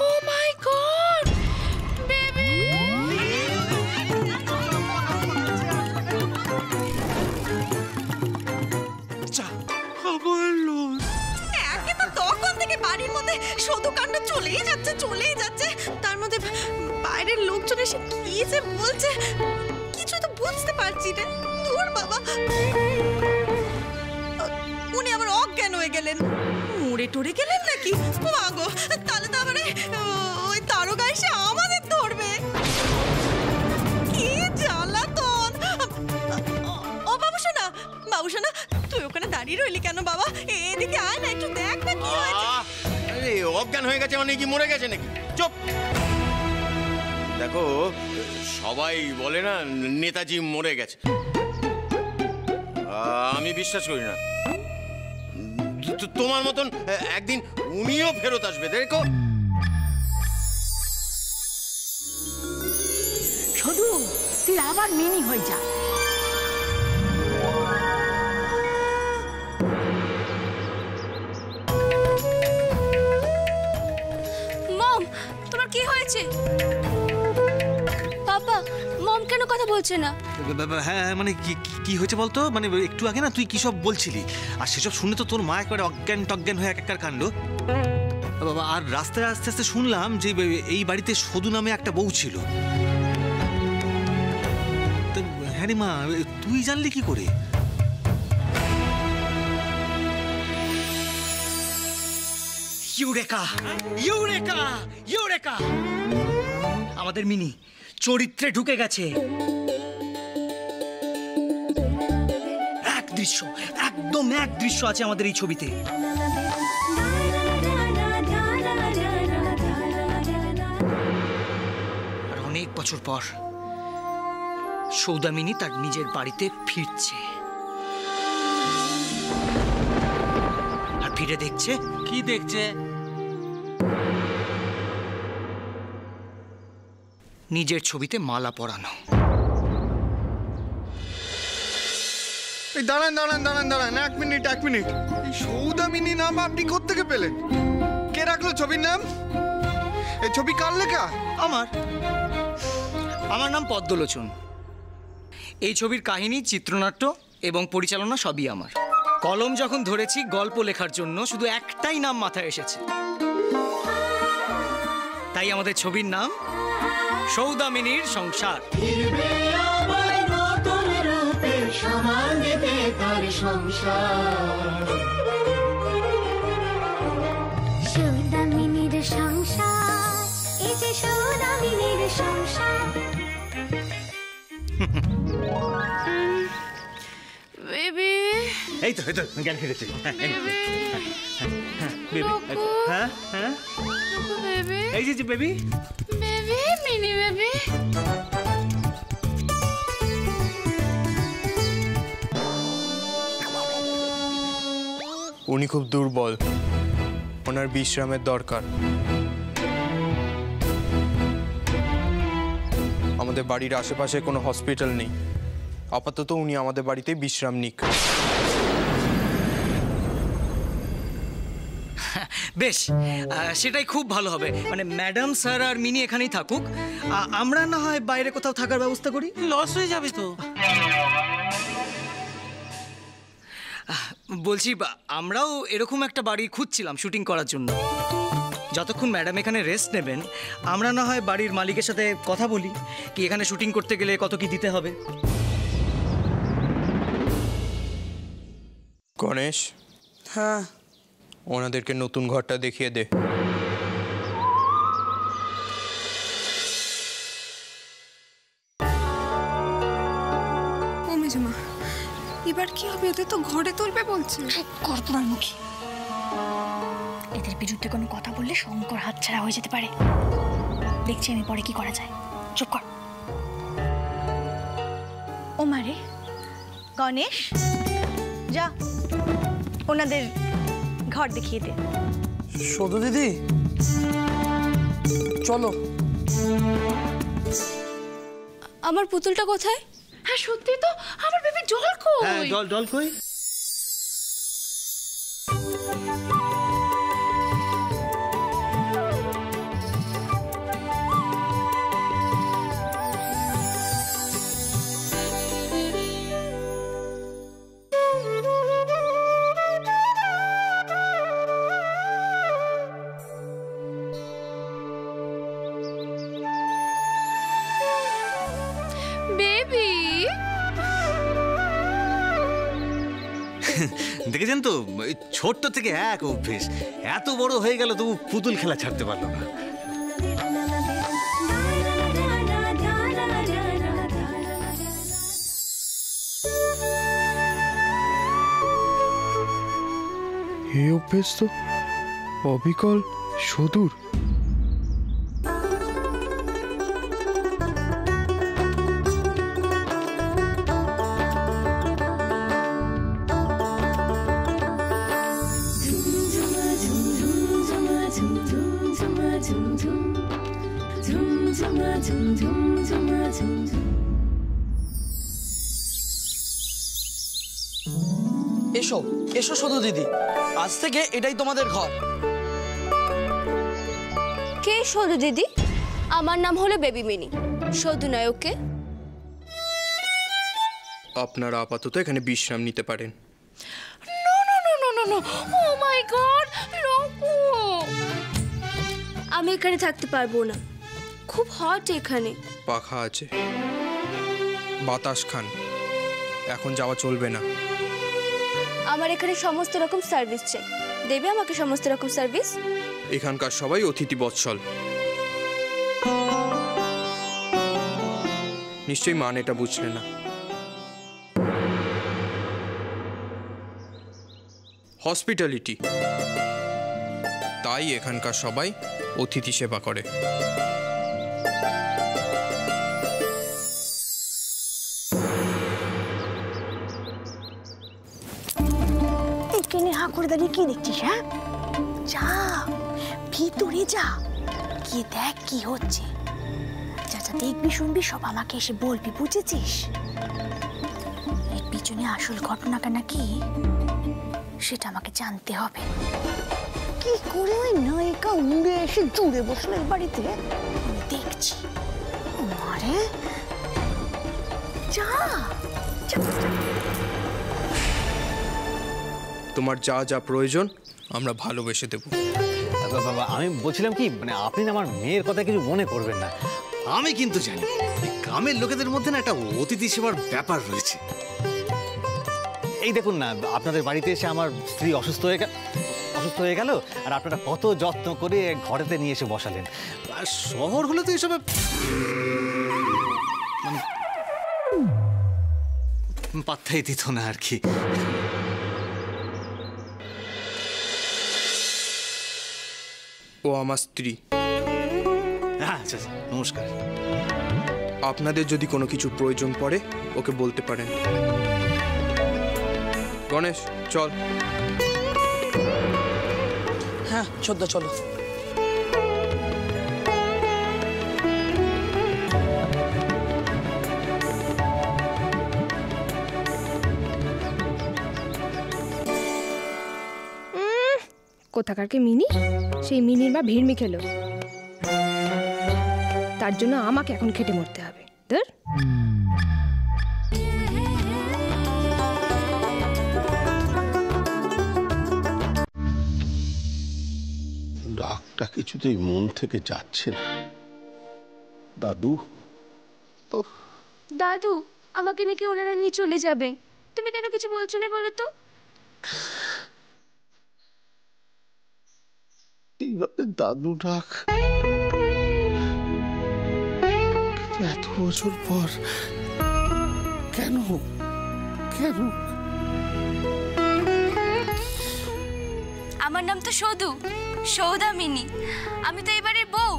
Oh my God! Baby! একে তো তখন থেকে বাড়ির মধ্যে শুধু কাণ্ড চলেই যাচ্ছে। তার মধ্যে বাইরের লোকজন এসে কি যে বলছে কিছু তো বুঝতে পারছি না। দূর বাবা, উনি আবার অজ্ঞান হয়ে গেলেন, মরে টরে গেলেন নাকি? মাগো, তাহলে তো আবার ওই তারকা এসে আমাদের ধরবে। কি জ্বালাতন! ও বাবুসোনা, তুই ওখানে দাঁড়িয়ে রইলি কেন বাবা? এদিকে আয় না, একটু দেখ না কি হয়েছে। আরে অজ্ঞান হয়ে গেছে মানে কি মরে গেছে নাকি? চুপ! দেখো, সবাই বলে না নেতাজি মরে গেছে, আমি বিশ্বাস করি না। তোমার মতন একদিন উনিও ফেরত আসবে, দেখো। শুধু তুই আবার মিনি হয়ে যা। মম, তোমার কি হয়েছে? পাপা, মম কেন কথা বলছে না? হ্যাঁ মানে কি হয়েছে বলতো? মানে একটু আগে না তুই কি সব বলছিলি, আর সেসব শুনে তো তোর মা একবারে অজ্ঞান টজ্ঞান হয়ে একাকার কাণ্ড। বাবা, আর রাস্তায় আস্তে আস্তে শুনলাম যে এই বাড়িতে সদু নামে একটা বউ ছিল। হ্যাঁ রে মা, তুই জানলি কি করে? Eureka, eureka, eureka! আমাদের মিনি চরিত্রে ঢুকে গেছে। একদম এক দৃশ্য আছে আমাদের এই ছবিতে। আর অনেক বছর পর সৌদামিনী তার নিজের বাড়িতে ফিরছে, আর ফিরে দেখছে। কি দেখছে? নিজের ছবিতে মালা পরানো। দাঁড়ান, এক মিনিট। এই সৌদামিনী নাম আপনি কোত্থেকে পেলেন? কে রাখলো ছবির নাম? এই ছবি কার লেখা? আমার নাম পদ্মলোচন। এই ছবির কাহিনী, চিত্রনাট্য এবং পরিচালনা সবই আমার। কলম যখন ধরেছি গল্প লেখার জন্য, শুধু একটাই নাম মাথায় এসেছে, তাই আমাদের ছবির নাম সৌদামিনীর সংসার। সৌদামিনীর সংসার, এই যে সৌদামিনীর সংসার। বেবি, এই তো জ্ঞান ফিরেছে। হ্যাঁ, বেবি, এই যে বেবি, বেবি, মিনি বেবি। উনি খুব দুর্বল, ওনার বিশ্রামের দরকার। আমাদের বাড়ির আশেপাশে কোনো হসপিটাল নেই, আপাতত উনি আমাদের বাড়িতে বিশ্রাম নিক। বেশ, সেটাই খুব ভালো হবে। মানে ম্যাডাম, স্যার আর মিনি এখানেই থাকুক, আমরা না হয় বাইরে কোথাও থাকার ব্যবস্থা করি। লস হয়ে যাবে তো। বলছি, আমরাও এরকম একটা বাড়ি খুঁজছিলাম শুটিং করার জন্য। যতক্ষণ ম্যাডাম এখানে রেস্ট নেবেন, আমরা না হয় বাড়ির মালিকের সাথে কথা বলি, কি এখানে শুটিং করতে গেলে কত কি দিতে হবে। গণেশ, হ্যাঁ, ওনাদেরকে নতুন ঘরটা দেখিয়ে দে। ও মেজমা, এবার কি হবে? ওদের তো ঘরে তুলবে বলছে। কর্পোরাল মুখী, এদের বিরুদ্ধে কোনো কথা বললে শঙ্কর হাতছাড়া হয়ে যেতে পারে। দেখছি আমি পরে কি করা যায়। চুপ কর। ও মারে, গণেশ যা ওনাদের ঘর দেখিয়ে দে। সদু দিদি, চলো। আমার পুতুলটা কোথায়? হ্যাঁ সত্যি তো, আমার বেবি জল কই? হ্যাঁ, জল কই? দেখেছেন তো, এই ছোট্ট থেকে এক অভ্যেস, এত বড় হয়ে গেল তবু পুতুল খেলা ছাড়তে পারলো না। এই অভ্যেস তো অবিকল সুদূর। এসো এসো শুধু দিদি, আজ থেকে এটাই তোমাদের ঘর। কে সদু দিদি? আমার নাম হলো বেবি মিনি। সদু নয়, ওকে? আপনারা আপাতত এখানে বিশ্রাম নিতে পারেন। No no no no no no, oh my god, রকু! আমি এখানে থাকতে পারবো না, খুব হট এখানে। পাখা আছে, বাতাস খান, এখন যাওয়া চলবে না। আমার এখানে সমস্ত রকম সার্ভিস চাই, দেবে আমাকে সমস্ত রকম সার্ভিস? এখানকার সবাই অতিথি বৎসল, নিশ্চয়ই মান এটা বুঝলে না। হসপিটালিটি, তাই এখানকার সবাই অতিথি সেবা করে। এখানে হা করে দাঁড়িয়ে কি দেখছিস? হ্যাঁ, যা ভিতরে যা, গিয়ে দেখ কি হচ্ছে। যা যা দেখবি শুনবি সব আমাকে এসে বলবি, বুঝেছিস? এর পিছনে আসল ঘটনাটা নাকি সেটা আমাকে জানতে হবে। কি করে ওই নায়িকা উড়ে এসে জুড়ে বসলো এই বাড়িতে আমি দেখছি। মারে যা যা। তোমার যা যা প্রয়োজন আমরা ভালোবেসে দেব। বাবা, আমি বলছিলাম কি, মানে আপনি না আমার মেয়ের কথা কিছু মনে করবেন না। আমি কিন্তু জানি এই গ্রামের লোকেদের মধ্যে না একটা অতিথি সেবার ব্যাপার রয়েছে। এই দেখুন না, আপনাদের বাড়িতে এসে আমার স্ত্রী অসুস্থ হয়ে গেল আর আপনারা কত যত্ন করে ঘরেতে নিয়ে এসে বসালেন। আর শহর হলে তো এসব মানে পাত্তাই দিত না আর কি। ও আমার স্ত্রী। আচ্ছা, নমস্কার। আপনাদের যদি কোনো কিছু প্রয়োজন পড়ে ওকে বলতে পারেন। গণেশ, চল। হ্যাঁ ছোদ্দা, চলো। কোথাকার কে মিনি? সেই মিনির মা ভিড়মি খেলো, তার জন্য আমাকে এখন খেটে মরতে হবে। ধর, ডাকটা কিছুতেই মন থেকে যাচ্ছে না। দাদু, দাদু, আমাকে নাকি ওনারা নিয়ে চলে যাবে। তুমি কেন কিছু বলছো না বলো তো? এইভাবে দাদু ডাক, এত বছর পর কেন কেন? আমার নাম তো সদু, সৌদা মিনি। আমি তো এবারের বউ।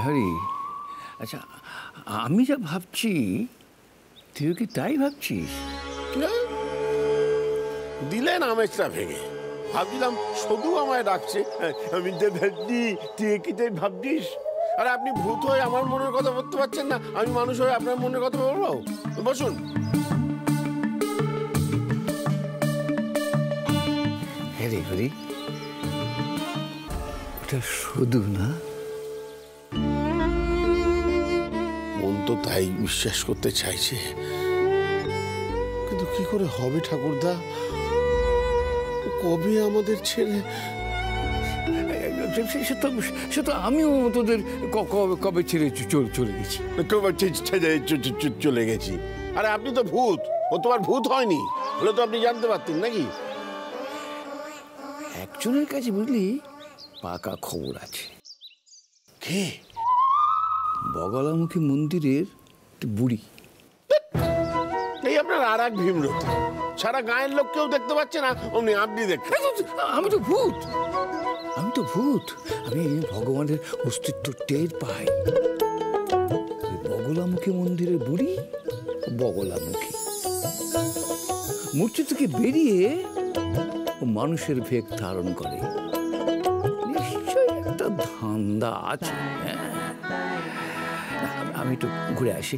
হরি, আচ্ছা, আমি যা ভাবছি তুই কি তাই ভাবছিস? দিলেন আমেজটা ভেঙে। ভাবছিলাম শুধু আমায় ডাকছে, আমি তো ভাবছি তুই কি তাই ভাবছিস? আরে আপনি ভূত হয়ে আমার মনের কথা বলতে পারছেন না, আমি মানুষ হয়ে আপনার মনের কথা বলবো? বসুন। হ্যাঁ হরি, ওটা শুধু না? মন তো তাই বিশ্বাস করতে চাইছে, কিন্তু কি করে হবে ঠাকুরদা? কবে আমাদের ছেড়ে? সে তো আমিও তোদের কবে ছেড়ে চলে গেছি। চলে গেছি? আরে আপনি তো ভূত, ও তোমার ভূত হয়নি, হলে তো আপনি জানতে পারতেন নাকি? একজনের কাছে বুঝলি পাকা খবর আছে। কে? বগলামুখী মন্দিরের বুড়ি। এই আপনার আর এক ভীমরতি, সারা গায়ের লোক কেউ দেখতে পাচ্ছে না, অমনি আপনি দেখতে। আমি তো ভূত, আমি তো ভূত, আমি ভগবানের অস্তিত্ব টের পাই। বগলামুখী মন্দিরের বুড়ি বগলামুখী মূর্তি থেকে বেরিয়ে মানুষের ভেগ ধারণ করে। নিশ্চয়ই একটা ধান্দা আছে। আমি একটু ঘুরে আসি।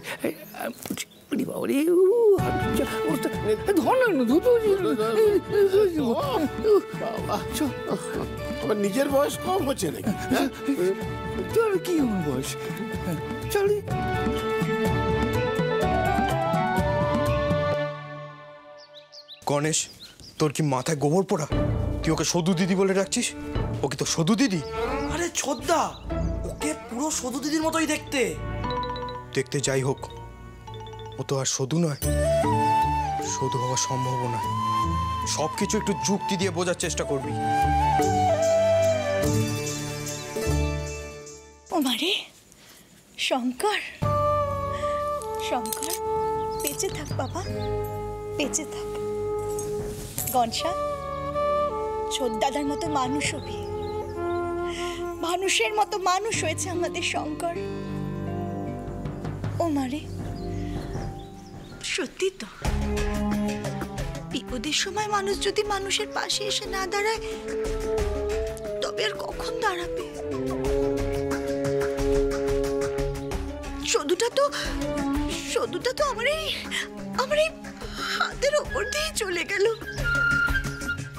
নিজের বয়স কম হচ্ছে নাকি? তোর কি বয়স? চল। গণেশ, তোর কি মাথায় গোবর পোড়া? তুই ওকে সদু দিদি বলে ডাকছিস? ও কি তো সদু দিদি? আরে ছোদ্দা, ওকে পুরো সদু দিদির মতোই দেখতে। দেখতে যাই হোক, ও তো আর সদু নয়, সদু হওয়া সম্ভব নয়। সবকিছু একটু যুক্তি দিয়ে বোঝার চেষ্টা করবি। ওমারে শঙ্কর, শঙ্কর বেঁচে থাক বাবা, বেঁচে থাক। গনসা, ছোটদাদার মতো মানুষ হবি, মানুষের মতো মানুষ হয়েছে আমাদের শঙ্কর। ওমারে সত্যি তো, বিপদের সময় মানুষ যদি মানুষের পাশে এসে না দাঁড়ায় তবে আর কখন দাঁড়াবে? সদুটা তো আমার এই হাতের ওপর দিয়ে চলে গেল,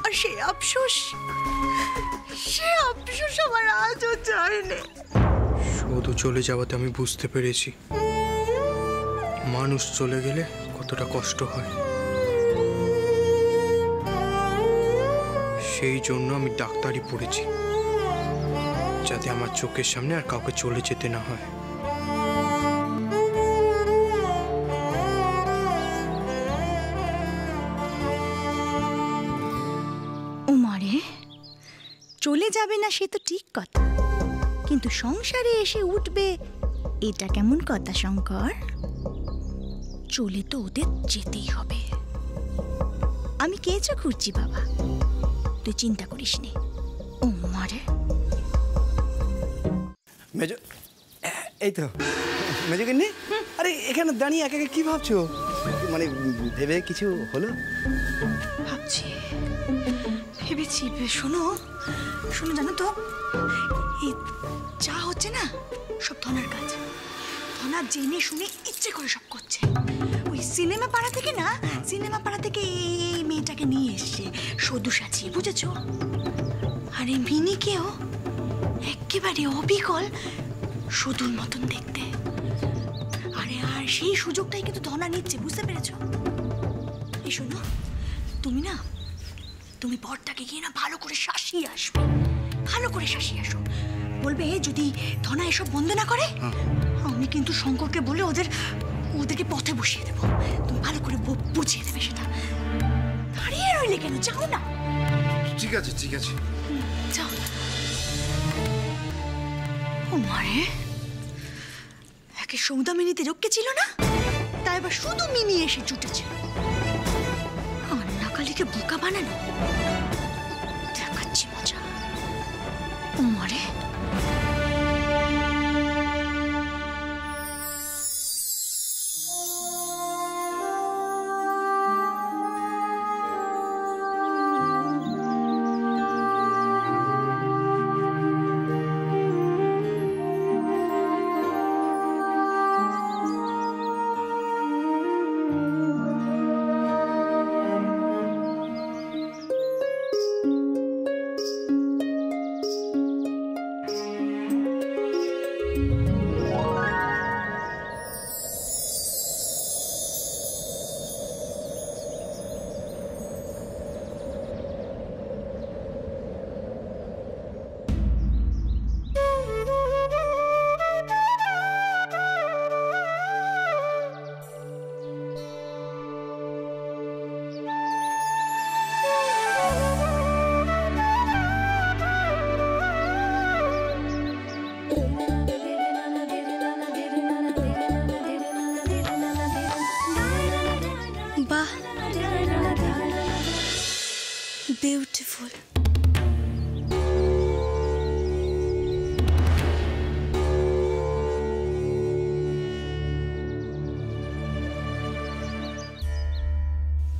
আর সে আফসোস আমার আজও যায়নি। সদু চলে যাওয়াতে আমি বুঝতে পেরেছি মানুষ চলে গেলে কতটা কষ্ট হয়। সেই জন্য আমি ডাক্তারি পড়েছি, যাতে আমার চোখের সামনে আর কাউকে চলে যেতে না হয়। ওমারে চলে যাবে না সে তো ঠিক কথা, কিন্তু সংসারে এসে উঠবে এটা কেমন কথা শঙ্কর? চলে তো ওদের যেতেই হবে। আমি কেঁচো খুঁজছি বাবা, তুই চিন্তা করিস নে। ওমারে মেজো, এই তো মেজো কিন্নি। আরে এখানে দাঁড়িয়ে একা একা কি ভাবছো? মানে ভেবে কিছু হলো? ভেবেছি। শোনো শোনো, জানো তো এই যা হচ্ছে না সব ধনার কাজ। ধনা জেনে শুনে ইচ্ছে করে সব করছে। ওই সিনেমা পাড়া থেকে না, সিনেমা পাড়া থেকে এই মেয়েটাকে নিয়ে এসছে সদু সাজিয়ে, বুঝেছ? আর এই মিনিকেও একেবারে অবিকল সদুর মতন দেখতে। আরে আর সেই সুযোগটাই কিন্তু ধনা নিচ্ছে, বুঝতে পেরেছ? এই শোনো, তুমি বরটাকে গিয়ে না ভালো করে শাসিয়ে আসবে, ভালো করে শাসিয়ে আসো। বলবে যদি ধনা এসব বন্ধ না করে আমি কিন্তু শঙ্করকে বলে ওদেরকে পথে বসিয়ে দেবো। তুমি ভালো করে বুঝিয়ে দেবে সেটা। দাঁড়িয়ে রইলে কেন, যাও না। ঠিক আছে ঠিক আছে, যাও। ও মারে, একে সৌদা মিনিতে রক্ষে ছিল না, তাই এবার শুধু মিনি এসে জুটেছে কালীকে বোকা বানানো। দেখাচ্ছি মজা। ও মারে,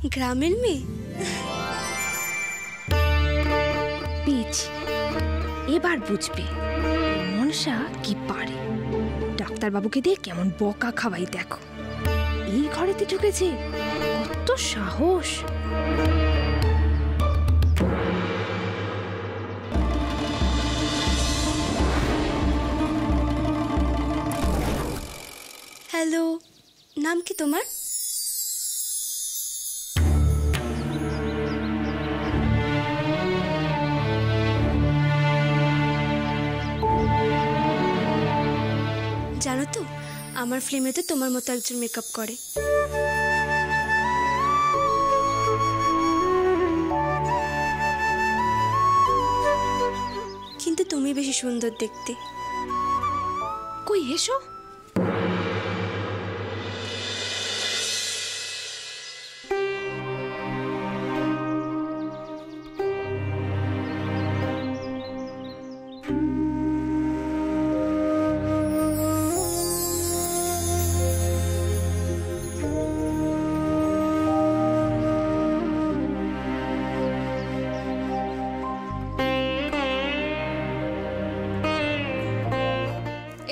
গ্রামের মেয়ে। পেয়েছি, এবার বুঝবে মনসা কি পারে। ডাক্তারবাবুকে দিয়ে কেমন বকা খাওয়াই দেখো। এই ঘরেতে ঢুকেছে, কত সাহস! হ্যালো, নাম কি তোমার? জানো তো, আমার ফিল্মেতে তোমার মতো একজন মেকআপ করে। কিন্তু তুমি বেশি সুন্দর দেখতে। কই এসো।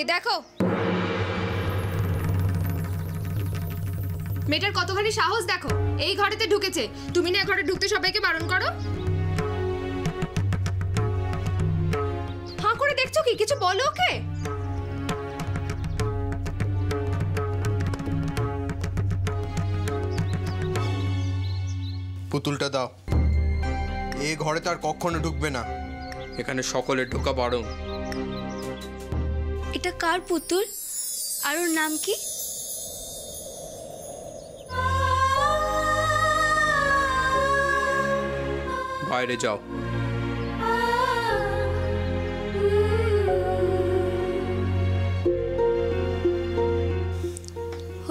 এই দেখো, মেয়েটার কতখানি সাহস দেখো, এই ঘরেতে ঢুকেছে। তুমি না ঘরে ঢুকতে সবাইকে বারণ করো। হাঁ করে দেখছো কি? কিছু বলো ওকে। পুতুলটা দাও। এই ঘরে তার কখনো ঢুকবে না, এখানে সকলে ঢোকা বারণ। এটা কার পুতুল আর ওর নাম কি? বাইরে যাও।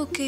ওকে।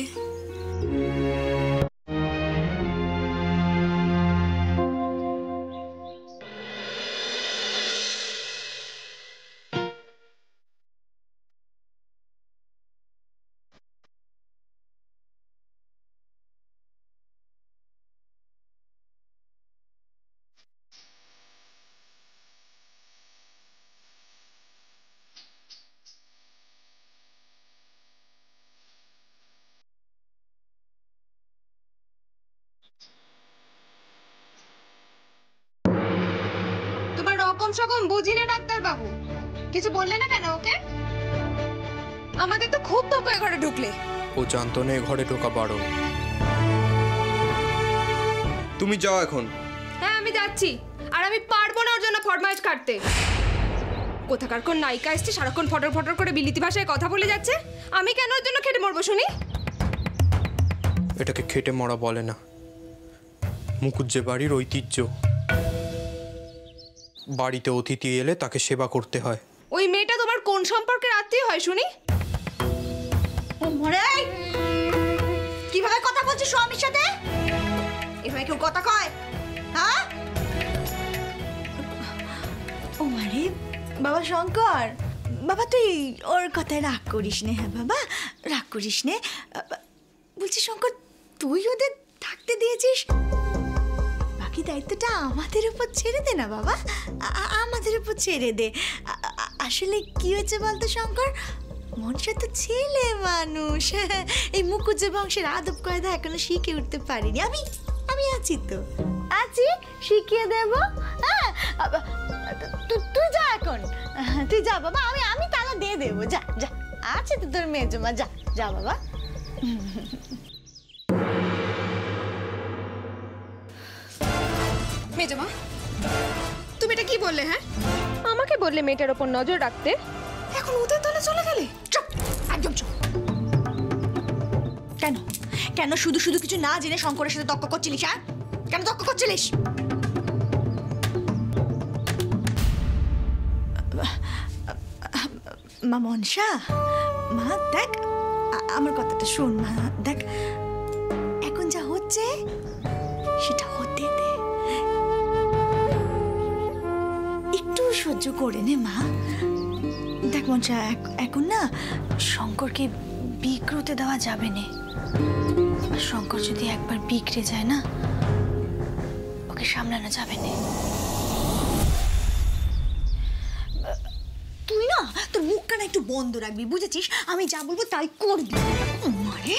তোমার রকম সকম বুঝি না ডাক্তার বাবু, কিছু বললে না কেন ওকে? আমাদের তো খুব বকা ঘরে ঢুকলে। ও জানতো না এ ঘরে ঢোকা বারণ। তুমি যাও এখন। হ্যাঁ আমি যাচ্ছি, আর আমি পারবো না ওর জন্য ফরমাইশ কাটতে। কোথাকার কোন নায়িকা এসছে সারাক্ষণ ফটর ফটর করে বিলিতি ভাষায় কথা বলে যাচ্ছে, আমি কেন ওর জন্য খেটে মরবো শুনি? এটাকে খেটে মরা বলে না, মুকুজ্জে বাড়ির ঐতিহ্য। বাড়িতে অতিথি এলে তাকে সেবা করতে হয়। ওই মেয়েটা তোমার কোন সম্পর্কের আত্মীয় হয় শুনি? ও মরে, কিভাবে কথা বলছিস স্বামীর সাথে? এভাবে কেউ কথা কয়? হ্যাঁ? ও মারে, বাবা শঙ্কর, বাবা তুই ওর কথায় রাগ করিস নে। হ্যাঁ বাবা, রাগ করিস নে। বলছি শঙ্কর, তুই ওদের থাকতে দিয়েছিস, বাকি দায়িত্বটা আমাদের উপর ছেড়ে দে না বাবা, আমাদের উপর ছেড়ে দে। আসলে কি হয়েছে বলতো শঙ্কর, মনসা তো ছেলে মানুষ, এই মুকুজ্জে বংশের আদব কায়দা এখনো শিখে উঠতে পারিনি। আমি আছি তো, আছি, শিখিয়ে দেব। হ্যাঁ তুই যা এখন, তুই যা বাবা, আমি তালা দিয়ে দেবো। যা যা, আছে তো তোর মেজমা, যা যা বাবা। মেজমা, তুমি এটা কি বললে? হ্যাঁ, আমাকে বললে মেয়েটার ওপর নজর রাখতে, এখন ওদের দলে চলে গেলে? চুপ, একদম চুপ। কেন কেন শুধু শুধু কিছু না জেনে শঙ্করের সাথে তর্ক করছিলিস? হ্যাঁ, কেন তর্ক করছিলিস? মা মনসা, মা দেখ, আমার কথাটা শোন মা, দেখ এখন যা হচ্ছে সেটা হতে দে, একটু সহ্য করে নে মা। দেখ মনসা, এখন না শঙ্করকে বিক্রতে দেওয়া যাবে না। শঙ্কর যদি একবার বিগড়ে যায় না, ওকে সামলানো যাবে না। তুই না তোর মুখখানা একটু বন্ধ রাখবি, বুঝেছিস? আমি যা বলবো তাই করবি। মারে